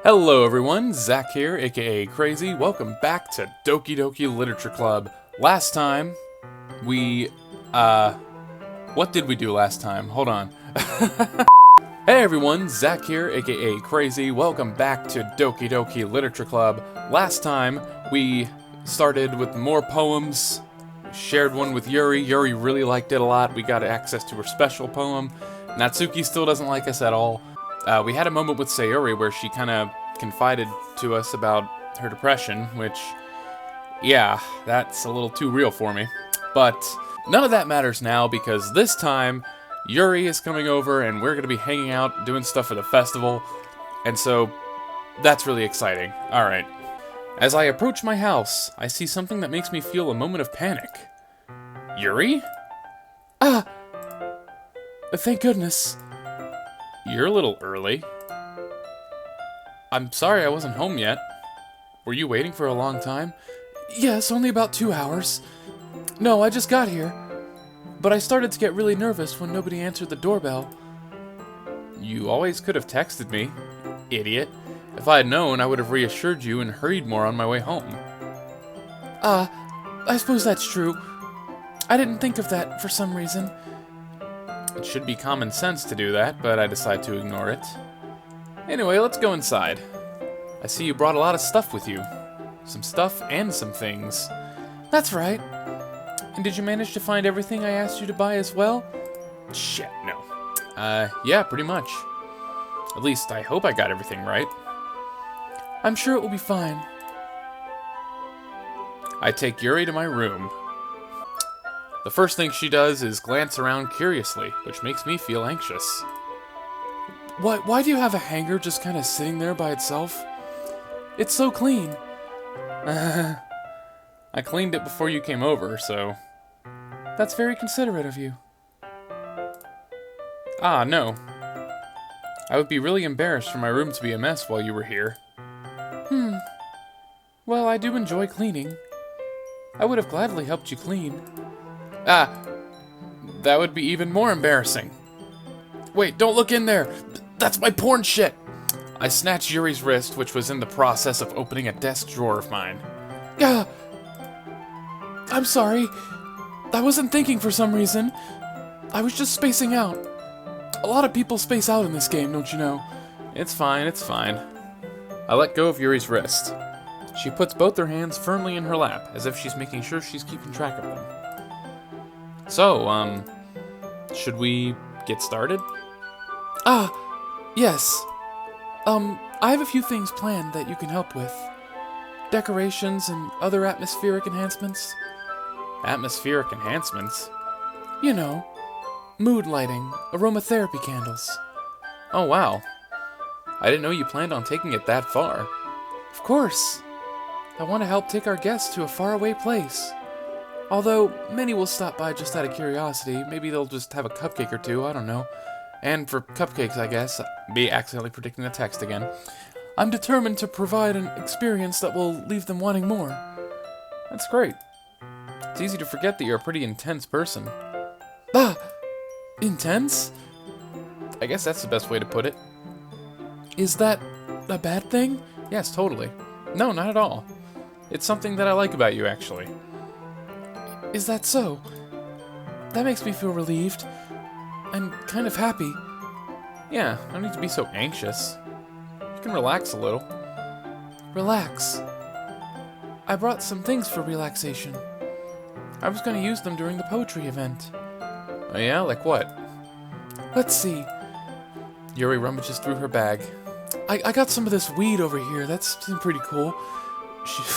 Hello everyone, Zach here, aka Crazy. Welcome back to Doki Doki Literature Club. Last time, what did we do last time? Hold on. Hey everyone, Zach here, aka Crazy. Welcome back to Doki Doki Literature Club. Last time, we started with more poems. We shared one with Yuri. Yuri really liked it a lot. We got access to her special poem. Natsuki still doesn't like us at all. We had a moment with Sayuri where she kind of confided to us about her depression, which, yeah, that's a little too real for me. But none of that matters now because this time, Yuri is coming over and we're going to be hanging out, doing stuff for the festival, and so that's really exciting. Alright. As I approach my house, I see something that makes me feel a moment of panic. Yuri? Thank goodness. You're a little early. I'm sorry I wasn't home yet. Were you waiting for a long time? Yes, only about 2 hours. No, I just got here. But I started to get really nervous when nobody answered the doorbell. You always could have texted me, idiot. If I had known, I would have reassured you and hurried more on my way home. I suppose that's true. I didn't think of that for some reason. It should be common sense to do that, but I decide to ignore it. Anyway, let's go inside. I see you brought a lot of stuff with you. Some stuff and some things. That's right. And did you manage to find everything I asked you to buy as well? Shit, no. Yeah, pretty much. At least, I hope I got everything right. I'm sure it will be fine. I take Yuri to my room. The first thing she does is glance around curiously, which makes me feel anxious. Why do you have a hanger just kind of sitting there by itself? It's so clean. I cleaned it before you came over, so... That's very considerate of you. No. I would be really embarrassed for my room to be a mess while you were here. Well, I do enjoy cleaning. I would have gladly helped you clean. That would be even more embarrassing. Wait, don't look in there! That's my porn shit! I snatched Yuri's wrist, which was in the process of opening a desk drawer of mine. I'm sorry. I wasn't thinking for some reason. I was just spacing out. A lot of people space out in this game, don't you know? It's fine, it's fine. I let go of Yuri's wrist. She puts both her hands firmly in her lap, as if she's making sure she's keeping track of them. So, should we get started? Yes. I have a few things planned that you can help with. Decorations and other atmospheric enhancements. Atmospheric enhancements? You know, mood lighting, aromatherapy candles. Oh, wow. I didn't know you planned on taking it that far. Of course. I want to help take our guests to a faraway place. Although, many will stop by just out of curiosity. Maybe they'll just have a cupcake or two, I don't know. And for cupcakes, I guess, be accidentally predicting the text again. I'm determined to provide an experience that will leave them wanting more. That's great. It's easy to forget that you're a pretty intense person. Intense? I guess that's the best way to put it. Is that a bad thing? Yes, totally. No, not at all. It's something that I like about you, actually. Is that so? That makes me feel relieved. I'm kind of happy. Yeah, no need to be so anxious. You can relax a little. Relax? I brought some things for relaxation. I was going to use them during the poetry event. Oh yeah? Like what? Let's see. Yuri rummages through her bag. I got some of this weed over here. That's pretty cool.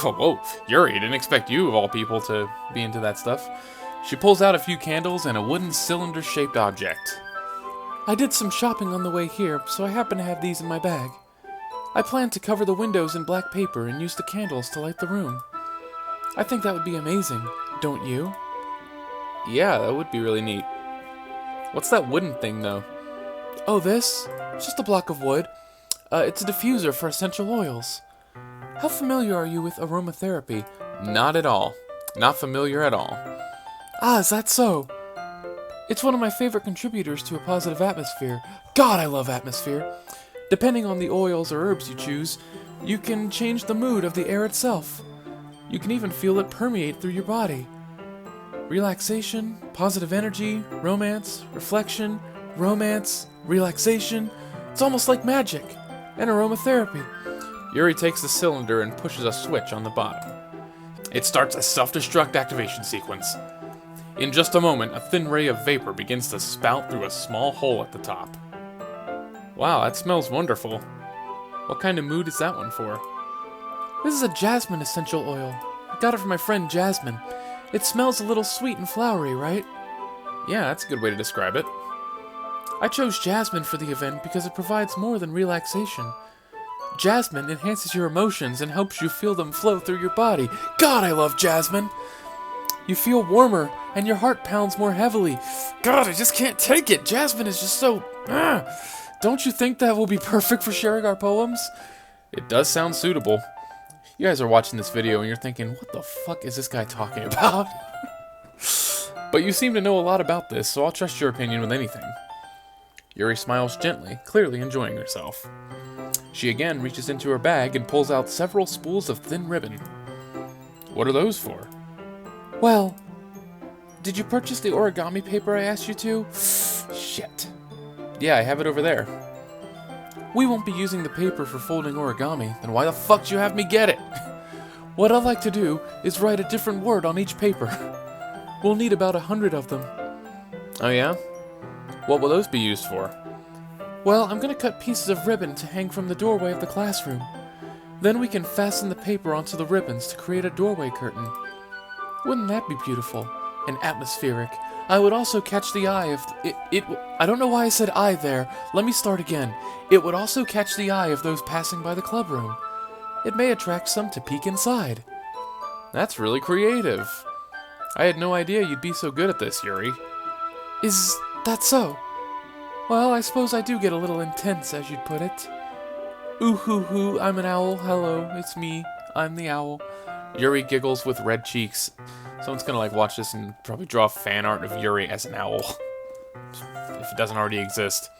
Whoa, Yuri, didn't expect you, of all people, to be into that stuff. She pulls out a few candles and a wooden cylinder-shaped object. I did some shopping on the way here, so I happen to have these in my bag. I plan to cover the windows in black paper and use the candles to light the room. I think that would be amazing, don't you? Yeah, that would be really neat. What's that wooden thing, though? Oh, this? It's just a block of wood. It's a diffuser for essential oils. How familiar are you with aromatherapy? Not at all. Not familiar at all. Is that so? It's one of my favorite contributors to a positive atmosphere. God, I love atmosphere. Depending on the oils or herbs you choose, you can change the mood of the air itself. You can even feel it permeate through your body. Relaxation, positive energy, romance, reflection, romance, relaxation. It's almost like magic and aromatherapy. Yuri takes the cylinder and pushes a switch on the bottom. It starts a self-destruct activation sequence. In just a moment, a thin ray of vapor begins to spout through a small hole at the top. Wow, that smells wonderful. What kind of mood is that one for? This is a jasmine essential oil. I got it from my friend Jasmine. It smells a little sweet and flowery, right? Yeah, that's a good way to describe it. I chose jasmine for the event because it provides more than relaxation. Jasmine enhances your emotions and helps you feel them flow through your body. God, I love jasmine! You feel warmer and your heart pounds more heavily. God, I just can't take it! Jasmine is just so... Don't you think that will be perfect for sharing our poems? It does sound suitable. You guys are watching this video and you're thinking, what the fuck is this guy talking about? But you seem to know a lot about this, so I'll trust your opinion with anything. Yuri smiles gently, clearly enjoying herself. She again reaches into her bag and pulls out several spools of thin ribbon. What are those for? Well, did you purchase the origami paper I asked you to? Shit. Yeah, I have it over there. We won't be using the paper for folding origami, then why the fuck do you have me get it? What I'd like to do is write a different word on each paper. We'll need about 100 of them. Oh yeah? What will those be used for? Well, I'm gonna cut pieces of ribbon to hang from the doorway of the classroom. Then we can fasten the paper onto the ribbons to create a doorway curtain. Wouldn't that be beautiful and atmospheric? I would also catch the eye of... I don't know why I said I there. Let me start again. It would also catch the eye of those passing by the clubroom. It may attract some to peek inside. That's really creative. I had no idea you'd be so good at this, Yuri. Is that so? Well, I suppose I do get a little intense, as you'd put it. Ooh hoo hoo, I'm an owl. Hello, it's me. I'm the owl. Yuri giggles with red cheeks. Someone's gonna watch this and probably draw fan art of Yuri as an owl. If it doesn't already exist.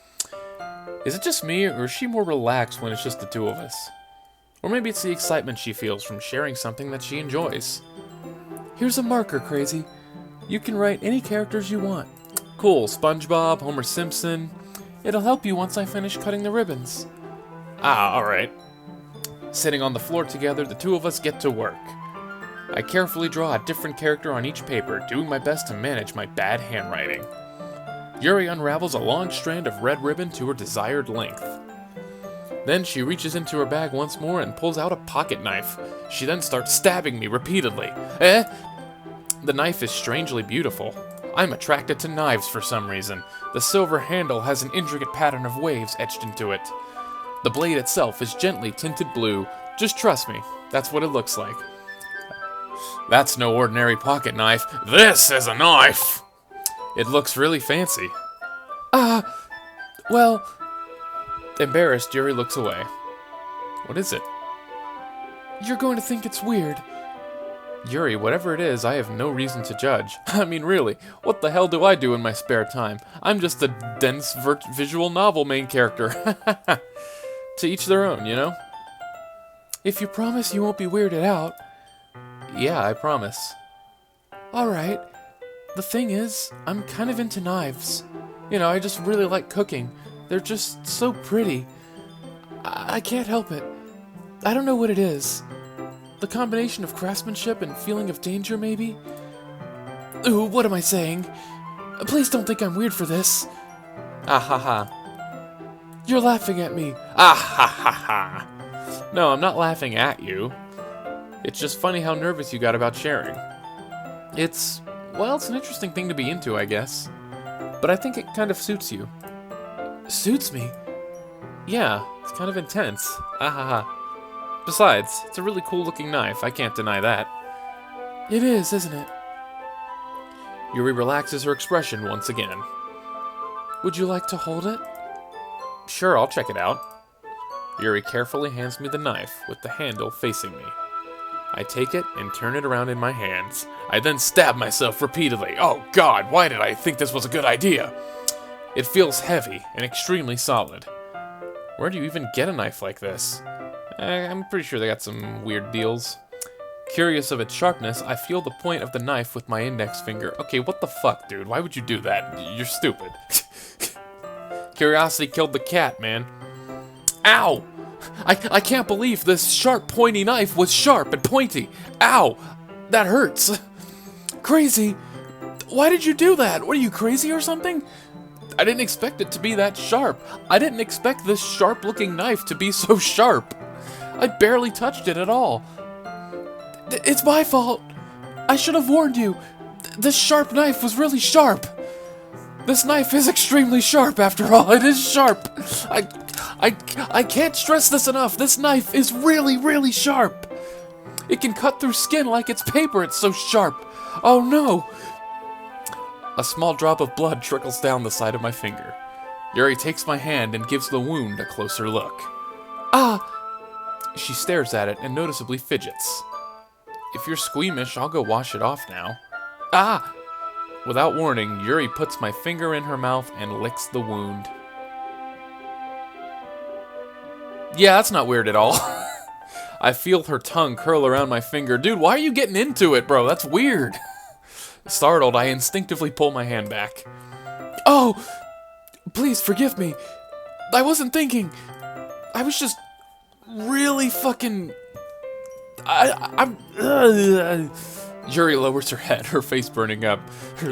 Is it just me, or is she more relaxed when it's just the two of us? Or maybe it's the excitement she feels from sharing something that she enjoys. Here's a marker, Crazy. You can write any characters you want. Cool, SpongeBob, Homer Simpson. It'll help you once I finish cutting the ribbons. Ah, alright. Sitting on the floor together, the two of us get to work. I carefully draw a different character on each paper, doing my best to manage my bad handwriting. Yuri unravels a long strand of red ribbon to her desired length. Then she reaches into her bag once more and pulls out a pocket knife. She then starts stabbing me repeatedly. The knife is strangely beautiful. I'm attracted to knives for some reason. The silver handle has an intricate pattern of waves etched into it. The blade itself is gently tinted blue. Just trust me, that's what it looks like. That's no ordinary pocket knife. This is a knife! It looks really fancy. Well... Embarrassed, Yuri looks away. What is it? You're going to think it's weird. Yuri, whatever it is, I have no reason to judge. I mean, really, what the hell do I do in my spare time? I'm just a dense visual novel main character. To each their own, you know? If you promise you won't be weirded out... Yeah, I promise. Alright. The thing is, I'm kind of into knives. You know, I just really like cooking. They're just so pretty. I can't help it. I don't know what it is. The combination of craftsmanship and feeling of danger, maybe? Ooh, what am I saying? Please don't think I'm weird for this. Ah ha ha. You're laughing at me. Ah ha ha ha. No, I'm not laughing at you. It's just funny how nervous you got about sharing. It's an interesting thing to be into, I guess. But I think it kind of suits you. Suits me? Yeah, it's kind of intense. Ah ha ha. Besides, it's a really cool looking knife, I can't deny that. It is, isn't it? Yuri relaxes her expression once again. Would you like to hold it? Sure, I'll check it out. Yuri carefully hands me the knife, with the handle facing me. I take it and turn it around in my hands. I then stab myself repeatedly. Oh God, why did I think this was a good idea? It feels heavy and extremely solid. Where do you even get a knife like this? I'm pretty sure they got some weird deals. Curious of its sharpness, I feel the point of the knife with my index finger. Okay, what the fuck, dude? Why would you do that? You're stupid. Curiosity killed the cat, man. Ow! I can't believe this sharp, pointy knife was sharp and pointy. Ow! That hurts. Crazy. Why did you do that? What, are you crazy or something? I didn't expect it to be that sharp. I didn't expect this sharp-looking knife to be so sharp. I barely touched it at all. It's my fault. I should have warned you. This sharp knife was really sharp. This knife is extremely sharp, after all. It is sharp. I can't stress this enough. This knife is really, really sharp. It can cut through skin like it's paper. It's so sharp. Oh no. A small drop of blood trickles down the side of my finger. Yuri takes my hand and gives the wound a closer look. Ah! She stares at it and noticeably fidgets. If you're squeamish, I'll go wash it off now. Ah! Without warning, Yuri puts my finger in her mouth and licks the wound. Yeah, that's not weird at all. I feel her tongue curl around my finger. Dude, why are you getting into it, bro? That's weird. Startled, I instinctively pull my hand back. Oh! Please forgive me. I wasn't thinking. I was just really fucking... I'm... Yuri lowers her head, her face burning up,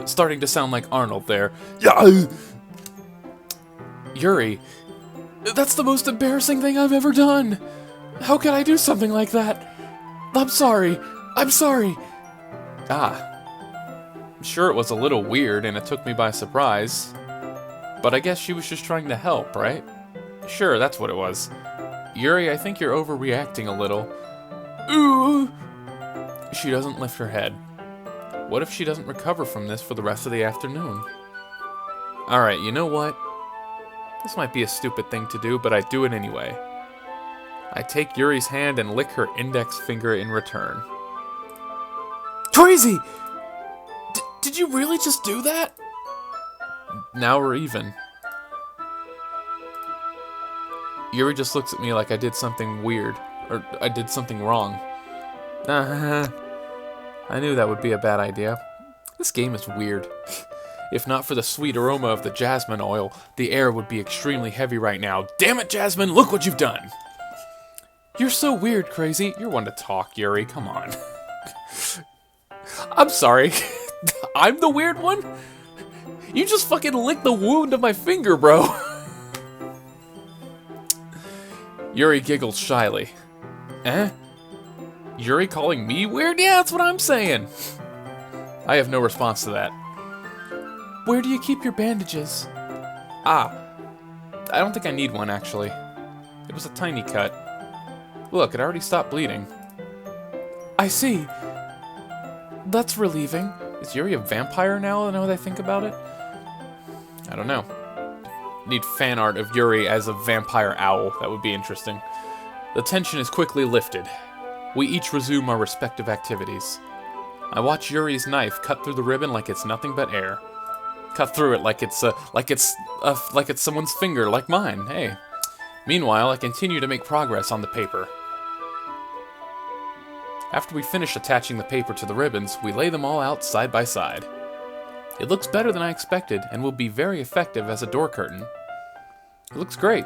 starting to sound like Arnold there. Yuri, that's the most embarrassing thing I've ever done. How could I do something like that? I'm sorry. I'm sorry. Ah. Sure, it was a little weird and it took me by surprise. But I guess she was just trying to help, right? Sure, that's what it was. Yuri, I think you're overreacting a little. Ooh! She doesn't lift her head. What if she doesn't recover from this for the rest of the afternoon? Alright, you know what? This might be a stupid thing to do, but I do it anyway. I take Yuri's hand and lick her index finger in return. Crazy! Did you really just do that? Now we're even. Yuri just looks at me like I did something weird, or I did something wrong. I knew that would be a bad idea. This game is weird. If not for the sweet aroma of the jasmine oil, the air would be extremely heavy right now. Damn it, Jasmine, look what you've done! You're so weird, Crazy. You're one to talk, Yuri, come on. I'm sorry. I'm the weird one? You just fucking licked the wound of my finger, bro. Yuri giggles shyly. Eh? Yuri calling me weird? Yeah, that's what I'm saying. I have no response to that. Where do you keep your bandages? Ah. I don't think I need one, actually. It was a tiny cut. Look, it already stopped bleeding. I see. That's relieving. Is Yuri a vampire now that I think about it? I don't know. Need fan art of Yuri as a vampire owl. That would be interesting. The tension is quickly lifted. We each resume our respective activities. I watch Yuri's knife cut through the ribbon like it's nothing but air. Cut through it like it's someone's finger, like mine. Hey. Meanwhile, I continue to make progress on the paper. After we finish attaching the paper to the ribbons, we lay them all out side by side. It looks better than I expected and will be very effective as a door curtain. It looks great.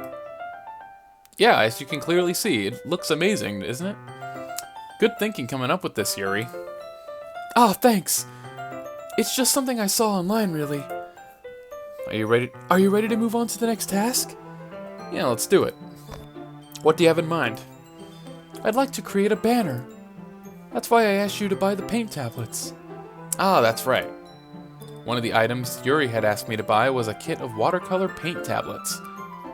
Yeah, as you can clearly see, it looks amazing, isn't it? Good thinking coming up with this, Yuri. Ah, thanks. It's just something I saw online, really. Are you ready to move on to the next task? Yeah, let's do it. What do you have in mind? I'd like to create a banner. That's why I asked you to buy the paint tablets. Ah, that's right. One of the items Yuri had asked me to buy was a kit of watercolor paint tablets.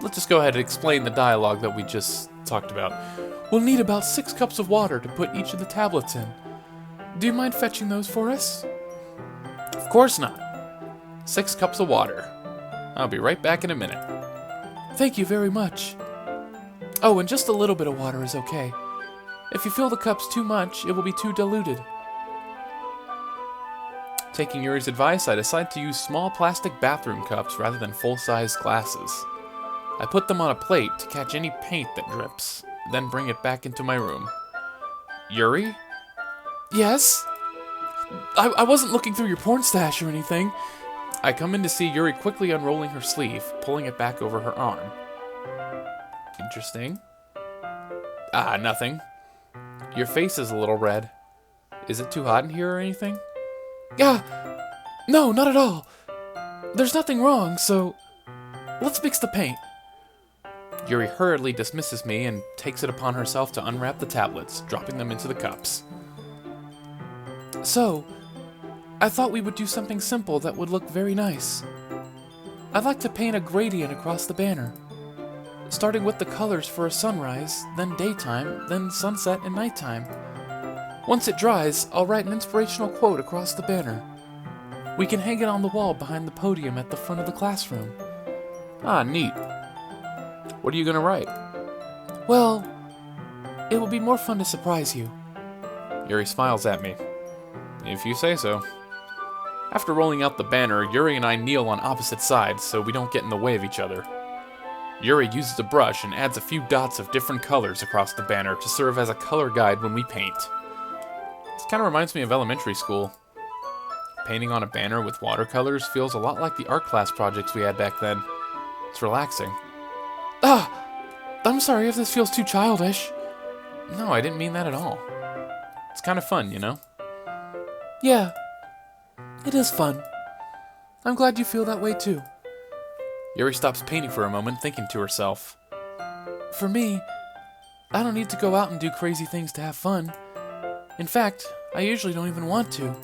Let's just go ahead and explain the dialogue that we just talked about. We'll need about 6 cups of water to put each of the tablets in. Do you mind fetching those for us? Of course not. 6 cups of water. I'll be right back in a minute. Thank you very much. Oh, and just a little bit of water is okay. If you fill the cups too much, it will be too diluted. Taking Yuri's advice, I decide to use small plastic bathroom cups rather than full-size glasses. I put them on a plate to catch any paint that drips, then bring it back into my room. Yuri? Yes? I wasn't looking through your porn stash or anything. I come in to see Yuri quickly unrolling her sleeve, pulling it back over her arm. Interesting. Ah, nothing. Your face is a little red. Is it too hot in here or anything? Yeah, no, not at all. There's nothing wrong, so let's mix the paint. Yuri hurriedly dismisses me and takes it upon herself to unwrap the tablets, dropping them into the cups. So, I thought we would do something simple that would look very nice. I'd like to paint a gradient across the banner, starting with the colors for a sunrise, then daytime, then sunset and nighttime. Once it dries, I'll write an inspirational quote across the banner. We can hang it on the wall behind the podium at the front of the classroom. Ah, neat. What are you gonna write? Well, it will be more fun to surprise you. Yuri smiles at me. If you say so. After rolling out the banner, Yuri and I kneel on opposite sides so we don't get in the way of each other. Yuri uses a brush and adds a few dots of different colors across the banner to serve as a color guide when we paint. This kind of reminds me of elementary school. Painting on a banner with watercolors feels a lot like the art class projects we had back then. It's relaxing. Ah! I'm sorry if this feels too childish. No, I didn't mean that at all. It's kind of fun, you know? Yeah, it is fun. I'm glad you feel that way too. Yuri stops painting for a moment, thinking to herself. For me, I don't need to go out and do crazy things to have fun. In fact, I usually don't even want to.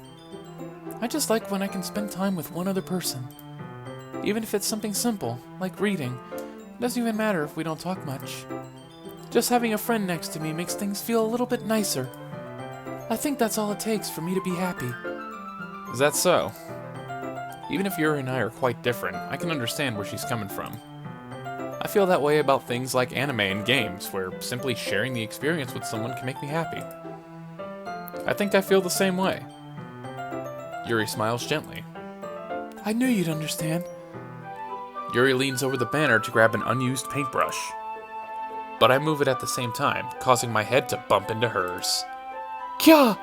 I just like when I can spend time with one other person. Even if it's something simple, like reading. It doesn't even matter if we don't talk much. Just having a friend next to me makes things feel a little bit nicer. I think that's all it takes for me to be happy. Is that so? Even if Yuri and I are quite different, I can understand where she's coming from. I feel that way about things like anime and games, where simply sharing the experience with someone can make me happy. I think I feel the same way. Yuri smiles gently. I knew you'd understand. Yuri leans over the banner to grab an unused paintbrush. But I move it at the same time, causing my head to bump into hers. Kya!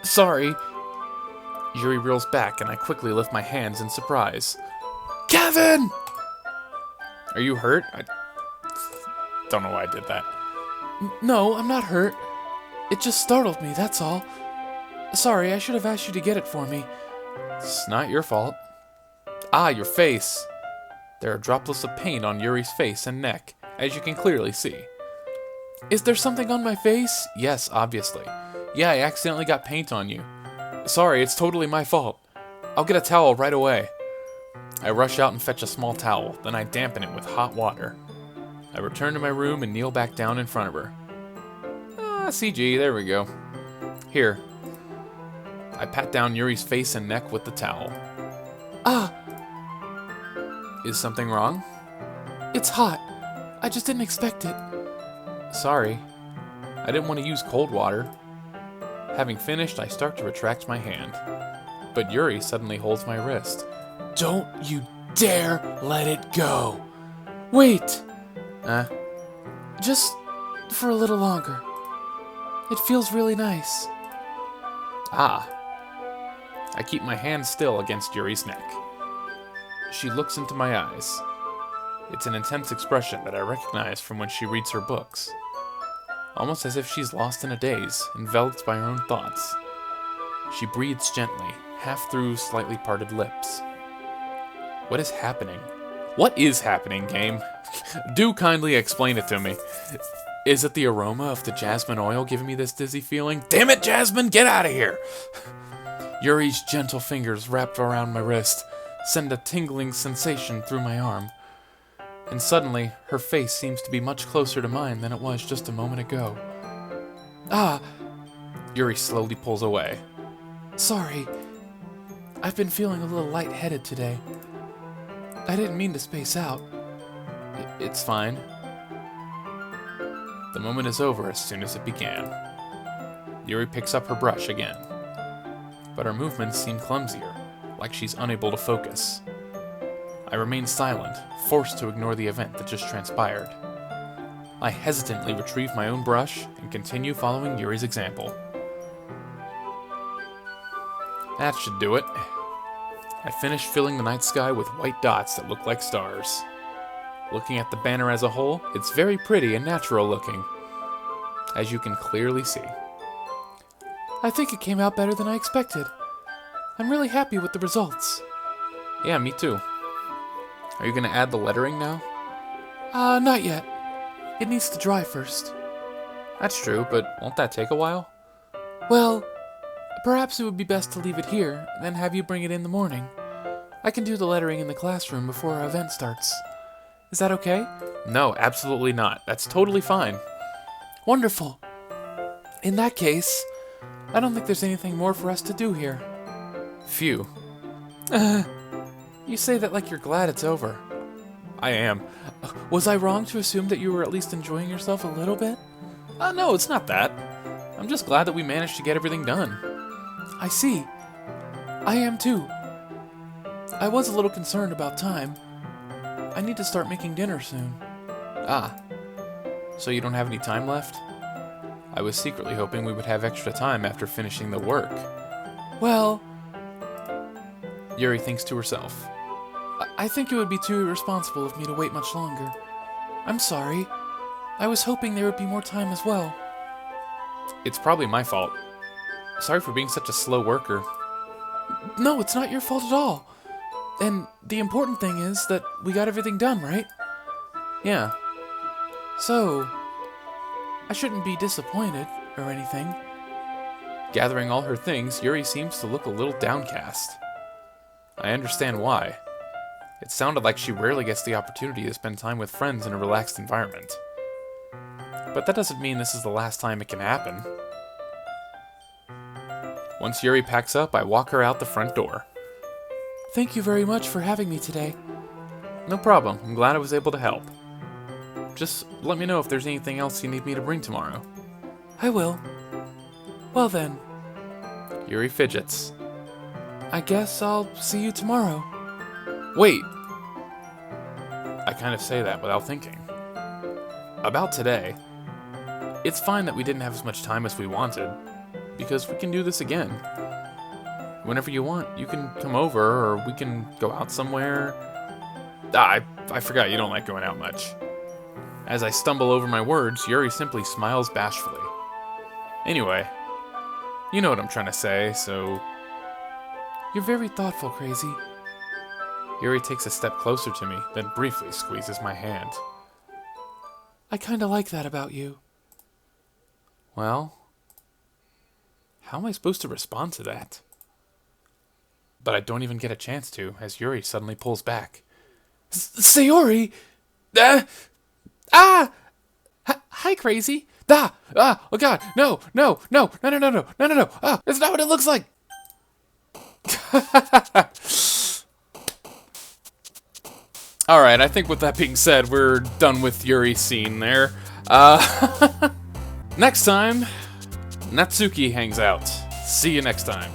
Sorry. Yuri reels back and I quickly lift my hands in surprise. Kevin! Are you hurt? I don't know why I did that. No, I'm not hurt. It just startled me, that's all. Sorry, I should have asked you to get it for me. It's not your fault. Ah, your face. There are droplets of paint on Yuri's face and neck, as you can clearly see. Is there something on my face? Yes, obviously. Yeah, I accidentally got paint on you. Sorry, it's totally my fault. I'll get a towel right away. I rush out and fetch a small towel, then I dampen it with hot water. I return to my room and kneel back down in front of her. Ah, CG, there we go. Here. I pat down Yuri's face and neck with the towel. Ah! Is something wrong? It's hot. I just didn't expect it. Sorry. I didn't want to use cold water. Having finished, I start to retract my hand. But Yuri suddenly holds my wrist. Don't you dare let it go! Wait! Just for a little longer. It feels really nice. Ah. I keep my hand still against Yuri's neck. She looks into my eyes. It's an intense expression that I recognize from when she reads her books. Almost as if she's lost in a daze, enveloped by her own thoughts. She breathes gently, half through slightly parted lips. What is happening? What is happening, game? Do kindly explain it to me. Is it the aroma of the jasmine oil giving me this dizzy feeling? Damn it, Jasmine, get out of here! Yuri's gentle fingers wrapped around my wrist send a tingling sensation through my arm. And suddenly, her face seems to be much closer to mine than it was just a moment ago. Ah! Yuri slowly pulls away. Sorry. I've been feeling a little lightheaded today. I didn't mean to space out. It's fine. The moment is over as soon as it began. Yuri picks up her brush again. But her movements seem clumsier, like she's unable to focus. I remain silent, forced to ignore the event that just transpired. I hesitantly retrieve my own brush and continue following Yuri's example. That should do it. I finish filling the night sky with white dots that look like stars. Looking at the banner as a whole, it's very pretty and natural looking, as you can clearly see. I think it came out better than I expected. I'm really happy with the results. Yeah, me too. Are you going to add the lettering now? Not yet. It needs to dry first. That's true, but won't that take a while? Well, perhaps it would be best to leave it here, then have you bring it in the morning. I can do the lettering in the classroom before our event starts. Is that okay? No, absolutely not. That's totally fine. Wonderful. In that case, I don't think there's anything more for us to do here. Phew. You say that like you're glad it's over. I am. Was I wrong to assume that you were at least enjoying yourself a little bit? No, it's not that. I'm just glad that we managed to get everything done. I see. I am too. I was a little concerned about time. I need to start making dinner soon. Ah. So you don't have any time left? I was secretly hoping we would have extra time after finishing the work. Well, Yuri thinks to herself. I think it would be too irresponsible of me to wait much longer. I'm sorry. I was hoping there would be more time as well. It's probably my fault. Sorry for being such a slow worker. No, it's not your fault at all. And the important thing is that we got everything done, right? Yeah. So, I shouldn't be disappointed or anything. Gathering all her things, Yuri seems to look a little downcast. I understand why. It sounded like she rarely gets the opportunity to spend time with friends in a relaxed environment. But that doesn't mean this is the last time it can happen. Once Yuri packs up, I walk her out the front door. Thank you very much for having me today. No problem. I'm glad I was able to help. Just let me know if there's anything else you need me to bring tomorrow. I will. Well then. Yuri fidgets. I guess I'll see you tomorrow. Wait! I kind of say that without thinking. About today, it's fine that we didn't have as much time as we wanted, because we can do this again. Whenever you want, you can come over, or we can go out somewhere. I forgot you don't like going out much. As I stumble over my words, Yuri simply smiles bashfully. Anyway, you know what I'm trying to say, so... You're very thoughtful, Crazy. Yuri takes a step closer to me, then briefly squeezes my hand. I kinda like that about you. Well, how am I supposed to respond to that? But I don't even get a chance to, as Yuri suddenly pulls back. Sayori! Hi, Crazy. Oh god, no, that's not what it looks like! Alright, I think with that being said, we're done with Yuri's scene there. Next time, Natsuki hangs out. See you next time.